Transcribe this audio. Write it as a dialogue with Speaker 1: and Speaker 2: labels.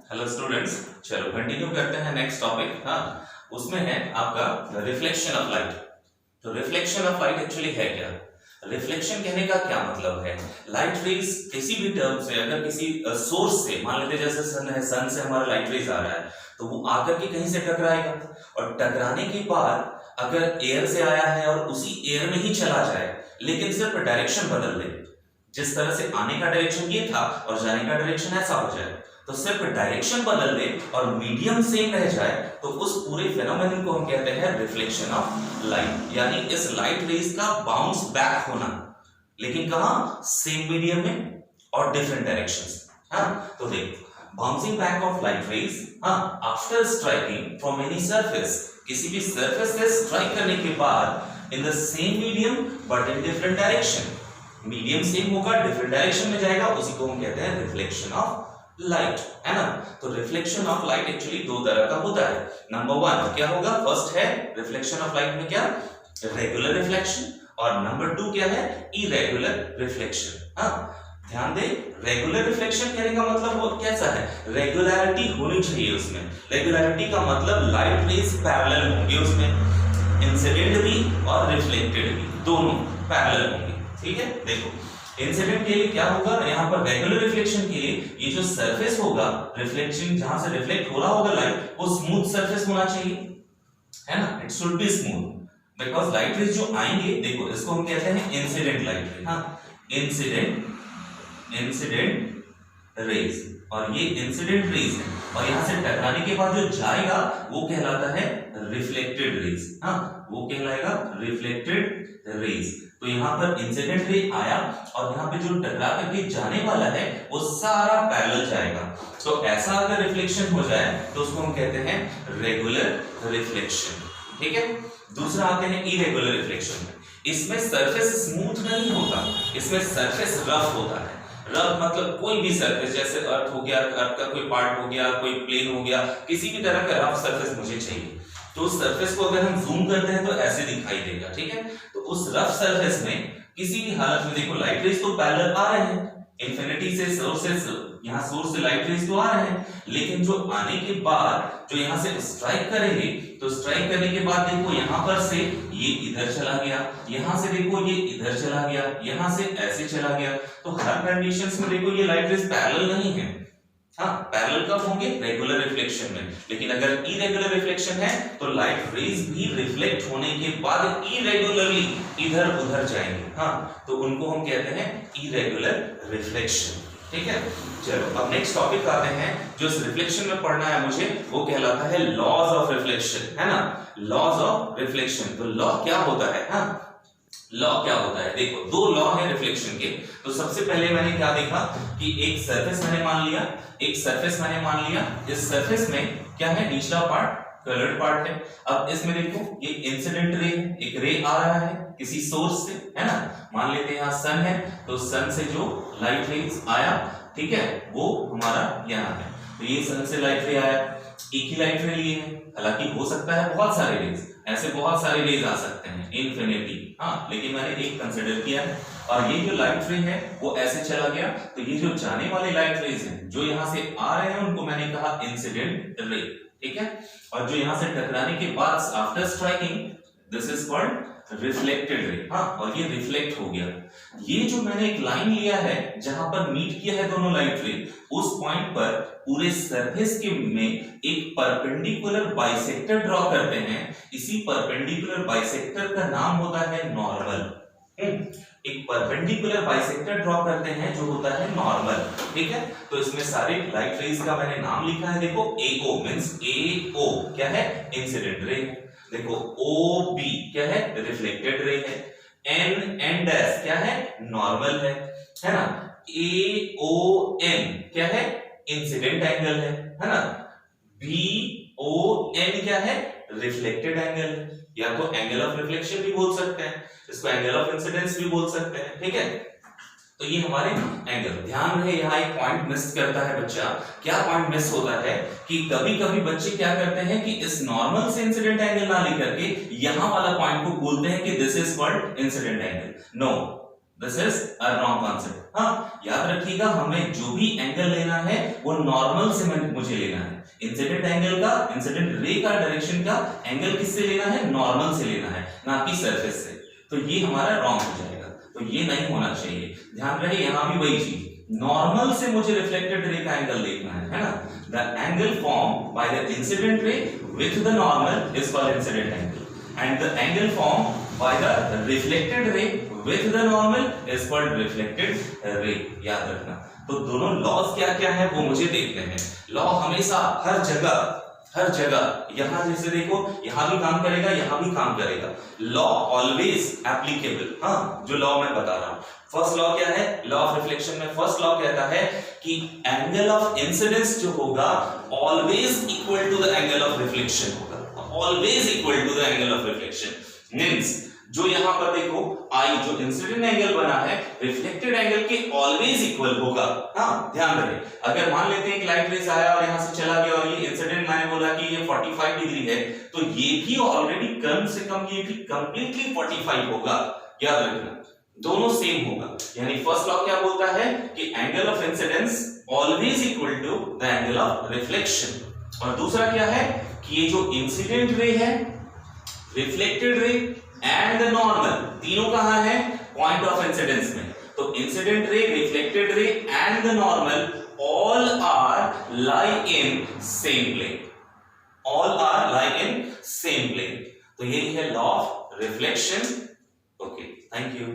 Speaker 1: Hello students, चलो continue करते हैं नेक्स्ट टॉपिक। हाँ, उसमें है आपका रिफ्लेक्शन ऑफ लाइट। तो रिफ्लेक्शन ऑफ लाइट एक्चुअली है क्या? रिफ्लेक्शन कहने का क्या मतलब है? लाइट रेज किसी भी टर्म से, अगर किसी सोर्स से, मान लेते जैसे सन है, सन से हमारा लाइट रेज आ रहा है तो वो आकर के कहीं से टकराएगा और टकराने के बाद अगर एयर से आया है और उसी एयर में ही चला जाए लेकिन सिर्फ डायरेक्शन बदल दे, जिस तरह से आने का डायरेक्शन ये था और जाने का डायरेक्शन ऐसा हो जाए, तो सिर्फ डायरेक्शन बदल दे और मीडियम सेम रह जाए तो उस पूरे फिनोमेनन को हम कहते हैं रिफ्लेक्शन ऑफ लाइट। यानी इस लाइट रेज का बाउंस बैक होना, लेकिन कहां? सेम मीडियम में और डिफरेंट डायरेक्शंस। हाँ, तो देखो, bouncing back of light rays after striking from any surface, किसी भी सरफेस से स्ट्राइक करने के बाद in the same medium but in different direction, medium same होगा, डिफरेंट डायरेक्शन में जाएगा, उसी को हम कहते हैं रिफ्लेक्शन ऑफ लाइट, है ना। तो रिफ्लेक्शन ऑफ लाइट एक्चुअली दो तरह का होता है। नंबर वन क्या होगा? फर्स्ट है रिफ्लेक्शन ऑफ लाइट में क्या? Regular reflection. और नंबर टू क्या है? Irregular reflection. हाँ, ध्यान दे, रेगुलर रिफ्लेक्शन कहने का मतलब वो कैसा है? रेगुलरिटी होनी चाहिए उसमें। रेगुलरिटी का मतलब लाइट रेज पैरेलल होंगे उसमें, इंसिडेंट भी और रिफ्लेक्टेड भी, दोनों पैरेलल होंगे। ठीक है, देखो इंसिडेंट के लिए क्या होगा? यहाँ पर रेगुलर रिफ्लेक्शन के लिए ये जो सरफेस होगा, रिफ्लेक्शन जहां से रिफ्लेक्ट हो रहा होगा लाइट, वो स्मूथ सरफेस होना चाहिए, है ना। It should be smooth, because light rays जो आएंगे, देखो इसको हम कहते हैं इंसिडेंट लाइट रेज। हाँ, इंसिडेंट रेज, और ये इंसिडेंट रेज है, और यहां से टकराने के बाद जो जाएगा वो कहलाता है रिफ्लेक्टेड रेज। हाँ, वो कहलाएगा रिफ्लेक्टेड रेज। तो यहाँ पर इंसिडेंट रे आया और यहाँ पे जो टकरा करके जाने वाला है वो सारा पैरेलल जाएगा। तो ऐसा अगर रिफ्लेक्शन हो जाए तो उसको हम कहते हैं रेगुलर रिफ्लेक्शन। ठीक है, दूसरा आते हैं इरेगुलर रिफ्लेक्शन में। इसमें सरफेस स्मूथ नहीं होता, इसमें सरफेस रफ होता है। रफ मतलब कोई भी सरफेस, जैसे अर्थ हो गया, अर्थ का कोई पार्ट हो गया, कोई प्लेन हो गया, किसी भी तरह का रफ सरफेस मुझे चाहिए। तो उस सरफेस को अगर हम जूम करते हैं तो ऐसे दिखाई देगा। ठीक है, तो उस रफ सरफेस में किसी भी हालत में देखो लाइट रेज तो पैरेलल आ रहे हैं, इंफिनिटी से सोर्स से, यहाँ सोर्स से लाइट रेज तो आ रहे हैं, लेकिन जो आने के बाद जो यहाँ से स्ट्राइक करेंगे, तो स्ट्राइक करने के बाद देखो यहाँ पर से ये इधर चला गया, यहाँ से देखो ये इधर चला गया, यहाँ से ऐसे चला गया। तो हर कंडीशंस में देखो ये लाइट रेज पैरेलल नहीं है। हाँ, पैरेलल कब होंगे? रेगुलर रिफ्लेक्शन में। लेकिन अगर इरेगुलर रिफ्लेक्शन है तो लाइट रेज भी रिफ्लेक्ट होने के बाद इरेगुलरली इधर उधर जाएंगे। हाँ, तो उनको हम कहते हैं इरेगुलर रिफ्लेक्शन। ठीक है, चलो अब नेक्स्ट टॉपिक आते हैं जो इस रिफ्लेक्शन में पढ़ना है मुझे, वो कहलाता है लॉज ऑफ रिफ्लेक्शन, है ना। लॉज ऑफ रिफ्लेक्शन, तो लॉ क्या होता है? हाँ, लॉ क्या होता है? देखो दो लॉ है रिफ्लेक्शन के। तो सबसे पहले मैंने क्या देखा कि एक सरफेस मैंने मान लिया, इस सरफेस में क्या है? निचला पार्ट कलर्ड पार्ट है। अब इसमें देखो ये इंसिडेंट रे है, एक रे आ रहा है किसी सोर्स से, है ना। मान लेते हैं यहाँ सन है, तो सन से जो लाइट रेज आया, ठीक है, वो हमारा यहाँ है। तो ये सन से लाइट रे आया, एक ही लाइट रे लिए है, हालांकि हो सकता है बहुत सारे रेज, ऐसे बहुत सारे रेज आ सकते हैं इनफिनिटी। हाँ, लेकिन मैंने एक कंसीडर किया है। और ये जो लाइट रे है वो ऐसे चला गया, तो ये जो जाने वाले लाइट रेज हैं जो यहाँ से आ रहे हैं उनको मैंने कहा इंसिडेंट रे। ठीक है, और जो यहाँ से टकराने के बाद after striking, this is called reflected ray. हाँ, और ये रिफ्लेक्ट हो गया। ये जो मैंने एक लाइन लिया है जहां पर मीट किया है दोनों लाइट रे, उस पॉइंट पर पूरे सरफेस के में एक परपेंडिकुलर बाइसेक्टर ड्रॉ करते हैं। इसी परपेंडिकुलर बाइसेक्टर का नाम होता है नॉर्मल। एक परपेंडिकुलर बाइसेक्टर ड्रॉ करते हैं जो होता है नॉर्मल। ठीक है, तो इसमें सारे लाइट रेज का मैंने नाम लिखा है। देखो AO मींस AO क्या है? Incident ray. देखो OB क्या है? रिफ्लेक्टेड रे है। N डैश क्या है? नॉर्मल है ना। AON क्या है? इंसिडेंट एंगल है ना। BON क्या है? रिफ्लेक्टेड एंगल है। या तो एंगल ऑफ रिफ्लेक्शन भी बोल सकते हैं, इसको एंगल ऑफ इंसिडेंस भी बोल सकते हैं। ठीक है, तो ये हमारे एंगल। ध्यान रहे, यहाँ एक पॉइंट मिस करता है बच्चा। क्या पॉइंट मिस होता है कि कभी कभी बच्चे क्या करते हैं कि इस नॉर्मल से इंसिडेंट एंगल ना लेकर के यहाँ वाला पॉइंट को बोलते हैं कि this is called incident angle. No, this is a wrong concept. हाँ, याद रखिएगा, हमें जो भी एंगल लेना है वो नॉर्मल से मुझे लेना है। इंसिडेंट एंगल का, इंसिडेंट रे का डायरेक्शन का एंगल किससे लेना है? नॉर्मल से लेना है, ना कि सरफेस से। तो ये हमारा रॉन्ग हो जाएगा, तो ये नहीं होना चाहिए। ध्यान रहे, यहां भी वही चीज, नॉर्मल से मुझे रिफ्लेक्टेड रे का एंगल देखना है ना। The angle form by the incident ray with the normal is called incident angle, and the angle formed by the reflected ray with the normal is called reflected ray। याद रखना। तो दोनों laws क्या क्या है वो मुझे देखने हैं। लॉ हमेशा हर जगह, यहां जैसे देखो, यहां भी काम करेगा, यहां भी काम करेगा। Law always applicable. हाँ, जो लॉ मैं बता रहा हूं, फर्स्ट लॉ क्या है? लॉ ऑफ रिफ्लेक्शन में फर्स्ट लॉ कहता है कि एंगल ऑफ इंसिडेंस जो होगा always equal to the angle of reflection होगा, always equal to the angle of reflection. Means जो यहां पर देखो आई, जो इंसिडेंट एंगल बना है रिफ्लेक्टेड एंगल के ऑलवेज इक्वल होगा। हाँ, ध्यान रहे, अगर मान लेते हैं कि लाइट रेस आया और यहां से चला गया और ये इंसिडेंट मैंने बोला कि ये 45 डिग्री है, तो ये भी ऑलरेडी कम से कम ये भी कंप्लीटली 45 होगा। याद रखना, दोनों सेम होगा। यानी फर्स्ट लॉ क्या बोलता है कि angle of incidence always equal to the angle of reflection. और दूसरा क्या है कि ये जो इंसिडेंट रे है, reflected ray and the normal, तीनों कहां है? पॉइंट ऑफ इंसिडेंस में। तो incident ray, reflected ray and the normal all are lie in same plane, all are lie in same plane. तो यही है law of reflection. Okay, thank you.